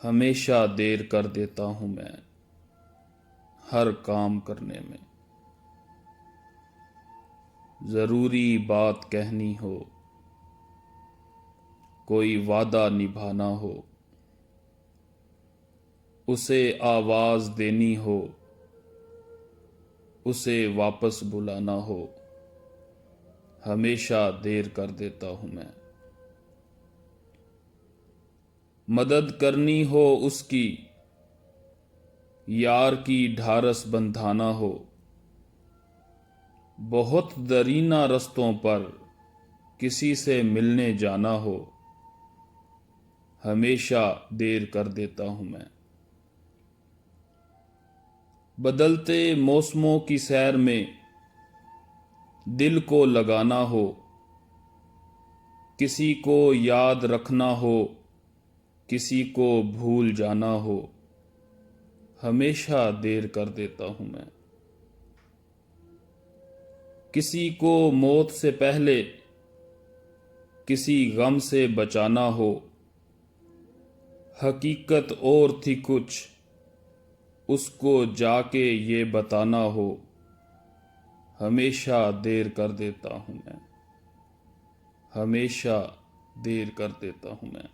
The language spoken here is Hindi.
हमेशा देर कर देता हूं मैं हर काम करने में। जरूरी बात कहनी हो, कोई वादा निभाना हो, उसे आवाज देनी हो, उसे वापस बुलाना हो, हमेशा देर कर देता हूं मैं। मदद करनी हो उसकी, यार की ढारस बंधाना हो, बहुत दरीना रस्तों पर किसी से मिलने जाना हो, हमेशा देर कर देता हूं मैं। बदलते मौसमों की सैर में दिल को लगाना हो, किसी को याद रखना हो, किसी को भूल जाना हो, हमेशा देर कर देता हूं मैं। किसी को मौत से पहले किसी गम से बचाना हो, हकीकत और थी कुछ उसको जाके ये बताना हो, हमेशा देर कर देता हूं मैं। हमेशा देर कर देता हूं मैं।